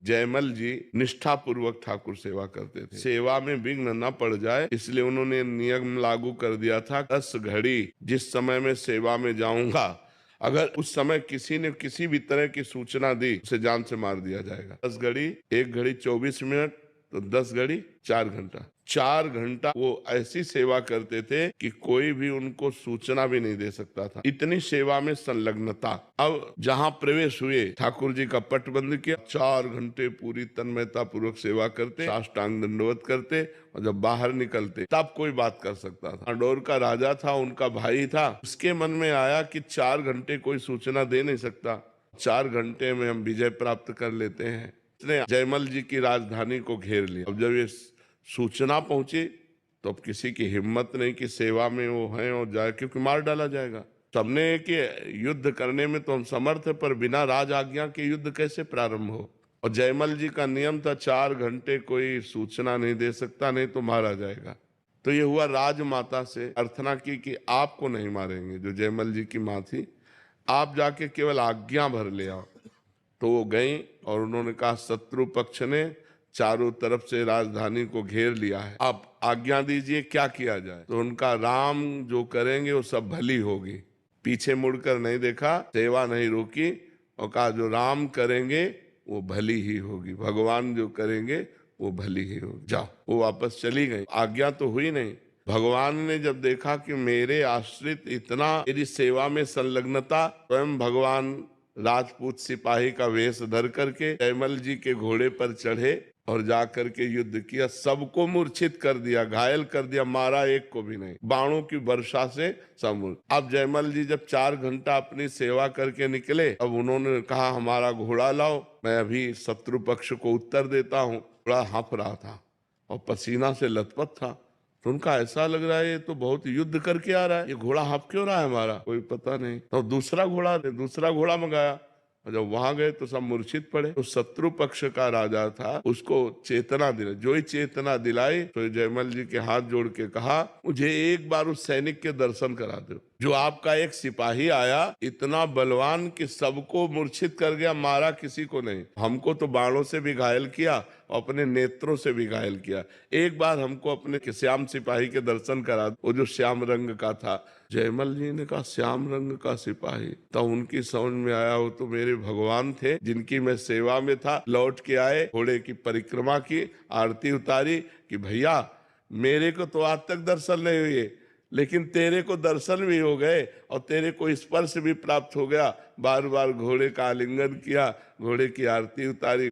जयमल जी निष्ठा पूर्वक ठाकुर सेवा करते थे। सेवा में विघ्न न पड़ जाए इसलिए उन्होंने नियम लागू कर दिया था, 10 घड़ी जिस समय में सेवा में जाऊंगा, अगर उस समय किसी ने किसी भी तरह की सूचना दी उसे जान से मार दिया जाएगा। 10 घड़ी, 1 घड़ी 24 मिनट, तो 10 घड़ी 4 घंटा, 4 घंटा वो ऐसी सेवा करते थे कि कोई भी उनको सूचना भी नहीं दे सकता था। इतनी सेवा में संलग्नता। अब जहां प्रवेश हुए ठाकुर जी का पट बंद किया, 4 घंटे पूरी तन्मयता पूर्वक सेवा करते, साष्टांग दंडवत करते, और जब बाहर निकलते तब कोई बात कर सकता था। अंडोर का राजा था, उनका भाई था, उसके मन में आया कि 4 घंटे कोई सूचना दे नहीं सकता, 4 घंटे में हम विजय प्राप्त कर लेते हैं। उसने जयमल जी की राजधानी को घेर लिया। अब जब ये सूचना पहुंची तो अब किसी की हिम्मत नहीं कि सेवा में वो हैं और जाए, क्योंकि मार डाला जाएगा। सबने कि युद्ध करने में तो हम समर्थ है, पर बिना राज आज्ञा के युद्ध कैसे प्रारंभ हो। और जयमल जी का नियम था 4 घंटे कोई सूचना नहीं दे सकता, नहीं तो मारा जाएगा। तो ये हुआ राजमाता से अर्थना की कि आपको नहीं मारेंगे, जो जयमल जी की माँ थी, आप जाके केवल आज्ञा भर ले आओ। तो वो गई और उन्होंने कहा शत्रु पक्ष ने चारों तरफ से राजधानी को घेर लिया है, आप आज्ञा दीजिए क्या किया जाए। तो उनका राम जो करेंगे वो सब भली होगी। पीछे मुड़कर नहीं देखा, सेवा नहीं रोकी, और कहा जो राम करेंगे वो भली ही होगी, भगवान जो करेंगे वो भली ही होगी, जाओ। वो वापस चली गई, आज्ञा तो हुई नहीं। भगवान ने जब देखा कि मेरे आश्रित इतना मेरी सेवा में संलग्नता, स्वयं भगवान राजपूत सिपाही का वेश धर करके जयमल जी के घोड़े पर चढ़े और जाकर के युद्ध किया, सबको मूर्छित कर दिया, घायल कर दिया, मारा एक को भी नहीं, बाणों की वर्षा से सब। अब जयमल जी जब 4 घंटा अपनी सेवा करके निकले, अब उन्होंने कहा हमारा घोड़ा लाओ, मैं अभी शत्रु पक्ष को उत्तर देता हूँ। घोड़ा हाँफ रहा था और पसीना से लथपथ था, तो उनका ऐसा लग रहा है ये तो बहुत युद्ध करके आ रहा है, ये घोड़ा हाँफ क्यों रहा है हमारा, कोई पता नहीं। तो दूसरा घोड़ा मंगाया, और जब वहां गए तो सब मूर्छित पड़े। तो शत्रु पक्ष का राजा था, उसको चेतना दिला, जो ही चेतना दिलाई तो जयमल जी के हाथ जोड़ के कहा मुझे एक बार उस सैनिक के दर्शन करा दो, जो आपका एक सिपाही आया इतना बलवान कि सबको मूर्छित कर गया, मारा किसी को नहीं, हमको तो बाणों से भी घायल किया, अपने नेत्रों से भी घायल किया, एक बार हमको अपने श्याम सिपाही के दर्शन करा, वो जो श्याम रंग का था। जयमल जी ने कहा श्याम रंग का सिपाही, तब उनकी समझ में आया वो तो मेरे भगवान थे जिनकी मैं सेवा में था। लौट के आए, घोड़े की परिक्रमा की, आरती उतारी कि भैया मेरे को तो आज तक दर्शन नहीं हुए, लेकिन तेरे को दर्शन भी हो गए और तेरे को स्पर्श भी प्राप्त हो गया। बार बार घोड़े का आलिंगन किया, घोड़े की आरती उतारी।